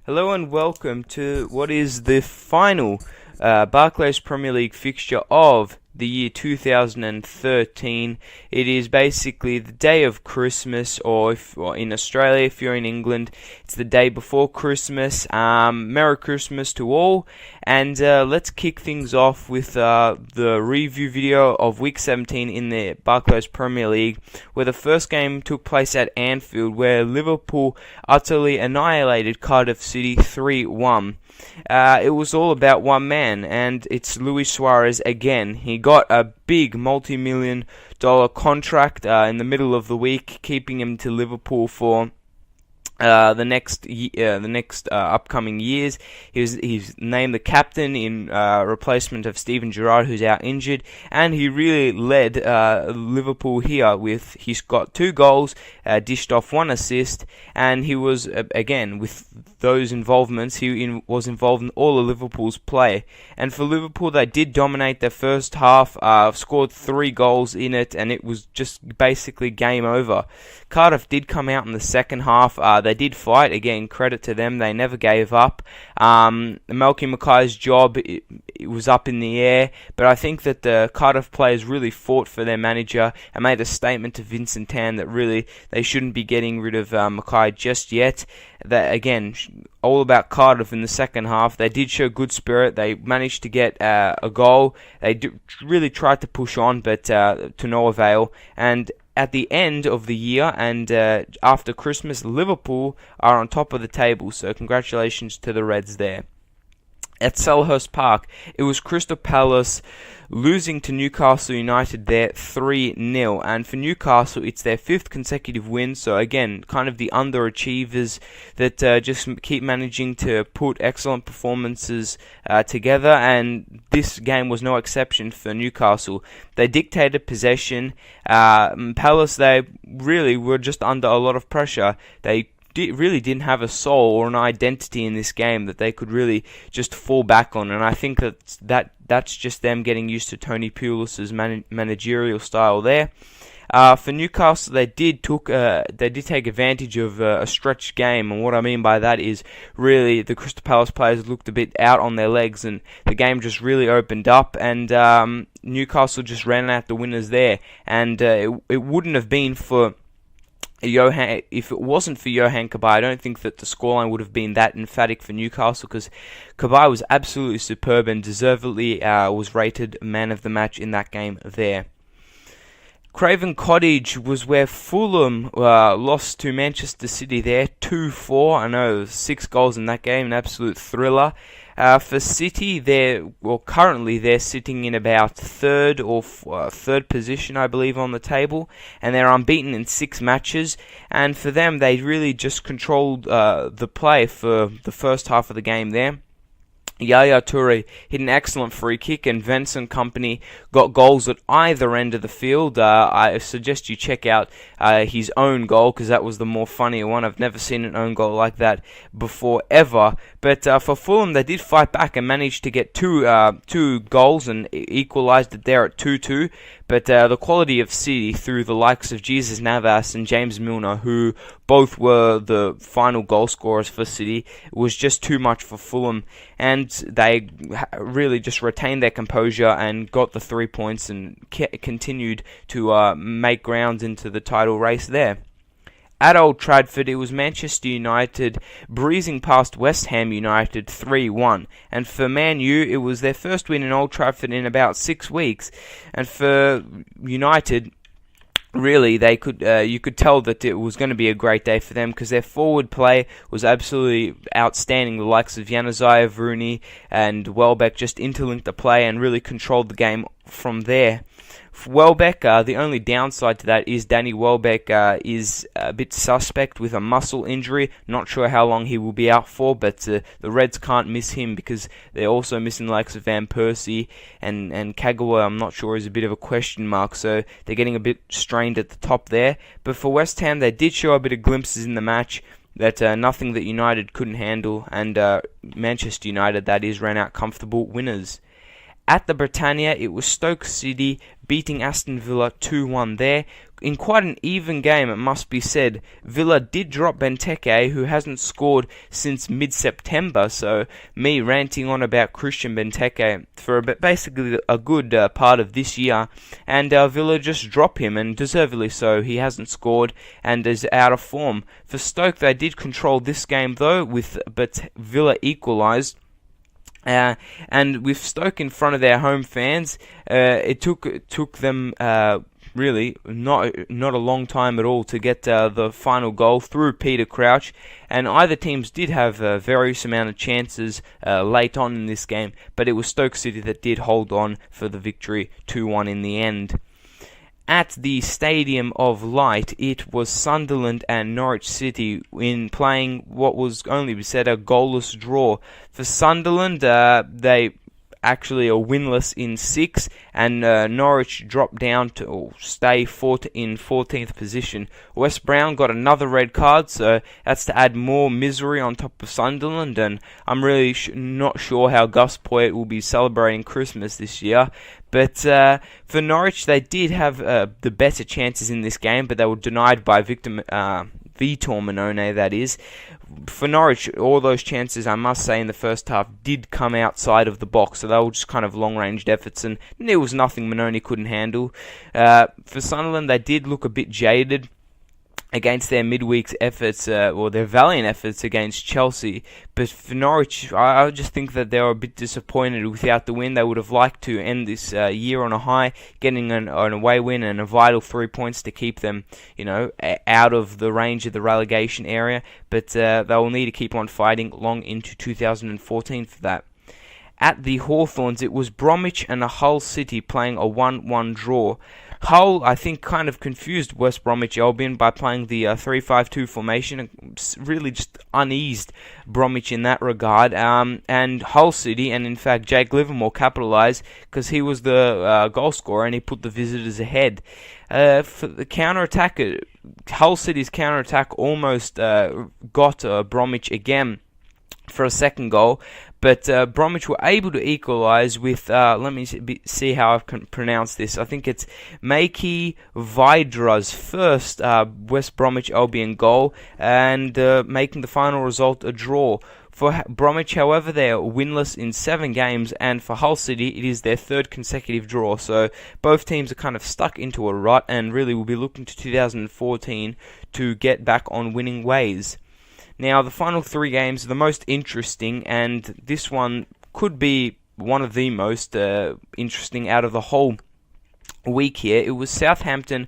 Hello and welcome to what is the final Barclays Premier League fixture of the year 2013. It is basically the day of Christmas, or in Australia, if you're in England, it's the day before Christmas. Merry Christmas to all, and let's kick things off with the review video of Week 17 in the Barclays Premier League, where the first game took place at Anfield, where Liverpool utterly annihilated Cardiff City 3-1. It was all about one man, and it's Luis Suarez again. He got a big multi-million-dollar contract in the middle of the week, keeping him to Liverpool for the next upcoming years. He's named the captain in replacement of Steven Gerrard, who's out injured, and he really led Liverpool here with he's got 2 goals, dished off 1 assist, and he was again with those involvements. He was involved in all of Liverpool's play, and for Liverpool they did dominate their first half, scored 3 goals in it, and it was just basically game over. Cardiff did come out in the second half. They did fight. Again, credit to them. They never gave up. Malky Mackay's job, it was up in the air, but I think that the Cardiff players really fought for their manager and made a statement to Vincent Tan that really they shouldn't be getting rid of Mackay just yet. That again, all about Cardiff in the second half. They did show good spirit. They managed to get a goal. They really tried to push on, but to no avail. And at the end of the year and after Christmas, Liverpool are on top of the table, so congratulations to the Reds there. At Selhurst Park, it was Crystal Palace losing to Newcastle United there 3-0, and for Newcastle it's their 5th consecutive win, so again kind of the underachievers that just keep managing to put excellent performances together, and this game was no exception for Newcastle. They dictated possession. Palace, they really were just under a lot of pressure. They really didn't have a soul or an identity in this game that they could really just fall back on, and I think that's just them getting used to Tony Pulis's managerial style there. For Newcastle, they did take advantage of a stretched game, and what I mean by that is really the Crystal Palace players looked a bit out on their legs, and the game just really opened up, and Newcastle just ran out the winners there, and it wouldn't have been for if it wasn't for Johan Cabaye, I don't think that the scoreline would have been that emphatic for Newcastle, because Cabaye was absolutely superb and deservedly was rated man of the match in that game there. Craven Cottage was where Fulham lost to Manchester City there, 2-4. I know, 6 goals in that game, an absolute thriller. For City, currently they're sitting in about third position, I believe, on the table, and they're unbeaten in 6 matches. And for them, they really just controlled the play for the first half of the game there. Yaya Toure hit an excellent free kick, and Vincent Kompany got goals at either end of the field. I suggest you check out his own goal, because that was the more funnier one. I've never seen an own goal like that before, ever. But for Fulham, they did fight back and managed to get two goals and equalised it there at 2-2. But the quality of City through the likes of Jesus Navas and James Milner, who both were the final goal scorers for City, was just too much for Fulham. And they really just retained their composure and got the 3 points and continued to make grounds into the title race there. At Old Trafford, it was Manchester United breezing past West Ham United 3-1. And for Man U, it was their first win in Old Trafford in about 6 weeks. And for United, really, you could tell that it was going to be a great day for them, because their forward play was absolutely outstanding. The likes of Januzaj, Rooney and Welbeck just interlinked the play and really controlled the game from there. For Welbeck, the only downside to that is Danny Welbeck is a bit suspect with a muscle injury. Not sure how long he will be out for, but the Reds can't miss him, because they're also missing the likes of Van Persie, and Kagawa, I'm not sure, is a bit of a question mark, so they're getting a bit strained at the top there. But for West Ham, they did show a bit of glimpses in the match, that nothing that United couldn't handle, and Manchester United, that is, ran out comfortable winners. At the Britannia, it was Stoke City beating Aston Villa 2-1 there. In quite an even game, it must be said. Villa did drop Benteke, who hasn't scored since mid-September, so me ranting on about Christian Benteke for basically a good part of this year, and Villa just drop him, and deservedly so. He hasn't scored and is out of form. For Stoke, they did control this game though, but Villa equalised. And with Stoke in front of their home fans, it took them really not a long time at all to get the final goal through Peter Crouch, and either teams did have various amount of chances late on in this game, but it was Stoke City that did hold on for the victory 2-1 in the end. At the Stadium of Light, it was Sunderland and Norwich City in playing what was only said a goalless draw. For Sunderland, they actually are winless in 6, and Norwich dropped down to stay in 14th position. Wes Brown got another red card, so that's to add more misery on top of Sunderland, and I'm really not sure how Gus Poyet will be celebrating Christmas this year. But for Norwich, they did have the better chances in this game, but they were denied by Vitor Manone, that is. For Norwich, all those chances, I must say, in the first half did come outside of the box, so they were just kind of long-ranged efforts, and there was nothing Manone couldn't handle. For Sunderland, they did look a bit jaded against their midweek's efforts, or their valiant efforts against Chelsea. But for Norwich, I just think that they were a bit disappointed without the win. They would have liked to end this year on a high, getting an away win and a vital 3 points to keep them, out of the range of the relegation area. But they will need to keep on fighting long into 2014 for that. At the Hawthorns, it was Bromwich and Hull City playing a 1-1 draw. Hull, I think, kind of confused West Bromwich Albion by playing the 3-5-2 formation, and really just uneased Bromwich in that regard. And Hull City, and in fact Jake Livermore, capitalised because he was the goal scorer and he put the visitors ahead. For the counter-attack, Hull City's counter-attack almost got Bromwich again for a second goal, but Bromwich were able to equalise with, let me see how I can pronounce this. I think it's Maki Vidra's first West Bromwich Albion goal, and making the final result a draw. For Bromwich, however, they are winless in 7 games, and for Hull City, it is their 3rd consecutive draw. So both teams are kind of stuck into a rut, and really will be looking to 2014 to get back on winning ways. Now, the final 3 games are the most interesting, and this one could be one of the most interesting out of the whole week here. It was Southampton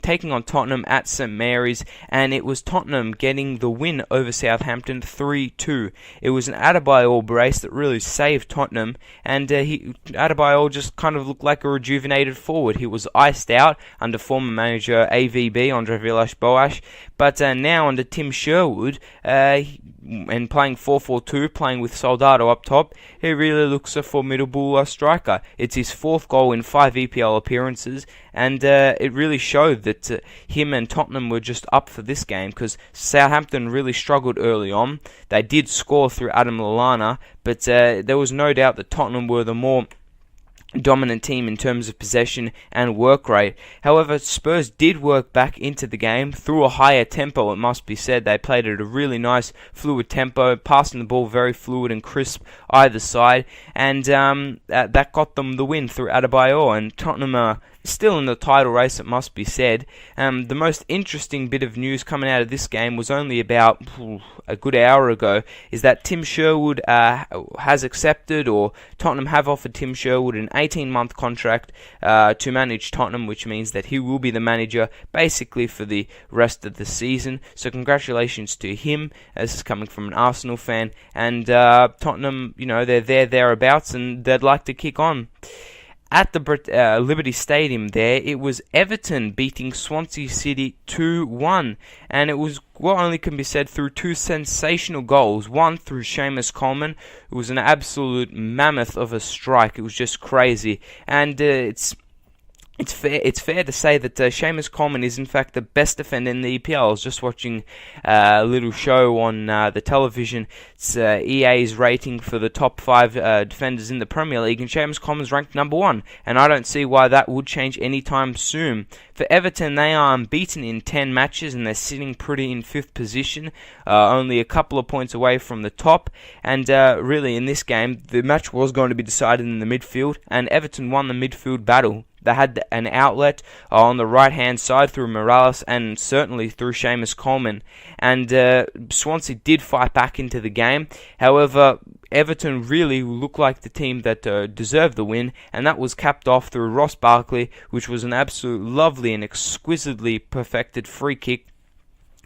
taking on Tottenham at St Mary's, and it was Tottenham getting the win over Southampton 3-2. It was an Adebayor brace that really saved Tottenham, and Adebayor just kind of looked like a rejuvenated forward. He was iced out under former manager AVB, Andre Villas-Boas, but now under Tim Sherwood, and playing 4-4-2, playing with Soldado up top, he really looks a formidable striker. It's his 4th goal in 5 EPL appearances, and it really showed that him and Tottenham were just up for this game, because Southampton really struggled early on. They did score through Adam Lallana, but there was no doubt that Tottenham were the more dominant team in terms of possession and work rate. However, Spurs did work back into the game through a higher tempo, it must be said. They played at a really nice fluid tempo, passing the ball very fluid and crisp either side, and that got them the win through Adebayor, and Tottenham are still in the title race, it must be said. The most interesting bit of news coming out of this game was only about a good hour ago, is that Tim Sherwood has accepted, or Tottenham have offered Tim Sherwood an 18-month contract to manage Tottenham, which means that he will be the manager basically for the rest of the season. So congratulations to him. This is coming from an Arsenal fan, and Tottenham, they're thereabouts, and they'd like to kick on. At the Liberty Stadium there, it was Everton beating Swansea City 2-1, and it was what only can be said through 2 sensational goals. One through Seamus Coleman. It was an absolute mammoth of a strike. It was just crazy, and it's It's fair to say that Seamus Coleman is in fact the best defender in the EPL. I was just watching a little show on the television. It's EA's rating for the top 5 defenders in the Premier League, and Seamus Coleman's ranked number 1. And I don't see why that would change anytime soon. For Everton, they are unbeaten in 10 matches, and they're sitting pretty in 5th position, only a couple of points away from the top. And really, in this game, the match was going to be decided in the midfield, and Everton won the midfield battle. They had an outlet on the right-hand side through Morales and certainly through Seamus Coleman. And Swansea did fight back into the game. However, Everton really looked like the team that deserved the win, and that was capped off through Ross Barkley, which was an absolute lovely and exquisitely perfected free kick,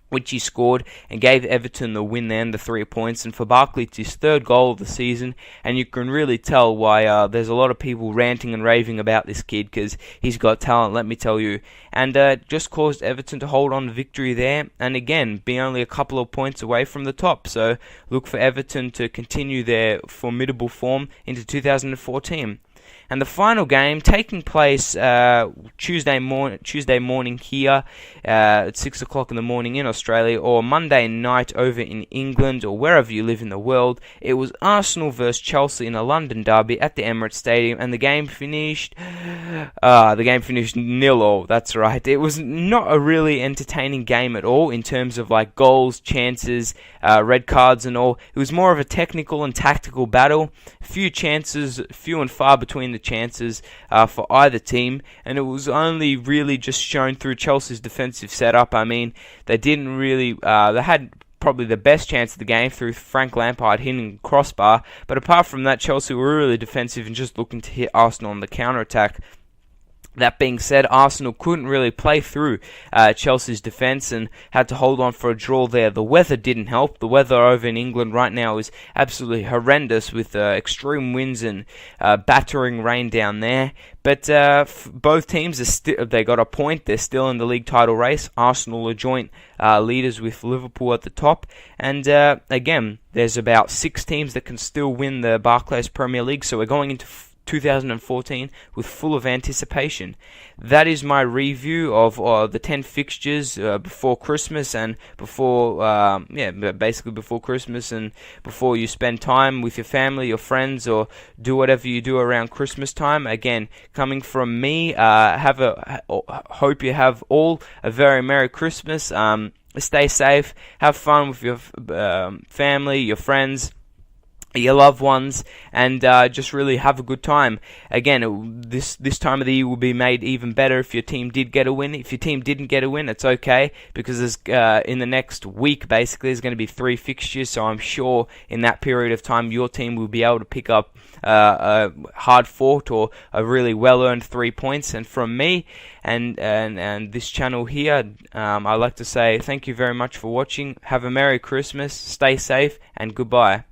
which he scored and gave Everton the win there and the 3 points. And for Barkley, it's his 3rd goal of the season, and you can really tell why there's a lot of people ranting and raving about this kid, because he's got talent, let me tell you. And just caused Everton to hold on to victory there, and again, be only a couple of points away from the top. So look for Everton to continue their formidable form into 2014. And the final game taking place Tuesday morning here at 6 o'clock in the morning in Australia, or Monday night over in England, or wherever you live in the world. It was Arsenal versus Chelsea in a London derby at the Emirates Stadium, and the game finished 0-0. That's right. It was not a really entertaining game at all in terms of like goals, chances, red cards and all. It was more of a technical and tactical battle. Few chances, few and far between the chances for either team, and it was only really just shown through Chelsea's defensive setup. I mean, they didn't really, they had probably the best chance of the game through Frank Lampard hitting crossbar, but apart from that, Chelsea were really defensive and just looking to hit Arsenal on the counter-attack. That being said, Arsenal couldn't really play through Chelsea's defence and had to hold on for a draw there. The weather didn't help. The weather over in England right now is absolutely horrendous, with extreme winds and battering rain down there. But both teams they got a point. They're still in the league title race. Arsenal are joint leaders with Liverpool at the top. And again, there's about 6 teams that can still win the Barclays Premier League. So we're going into 2014 with full of anticipation. That is my review of the 10 fixtures before Christmas and basically before Christmas and before you spend time with your family, your friends, or do whatever you do around Christmas time. Again, coming from me, hope you have all a very Merry Christmas. Stay safe, have fun with your family, your friends, your loved ones, and just really have a good time. Again, this time of the year will be made even better if your team did get a win. If your team didn't get a win, it's okay, because there's, in the next week, basically, there's going to be 3 fixtures, so I'm sure in that period of time, your team will be able to pick up a hard-fought or a really well-earned 3 points. And from me and this channel here, I'd like to say thank you very much for watching. Have a Merry Christmas, stay safe, and goodbye.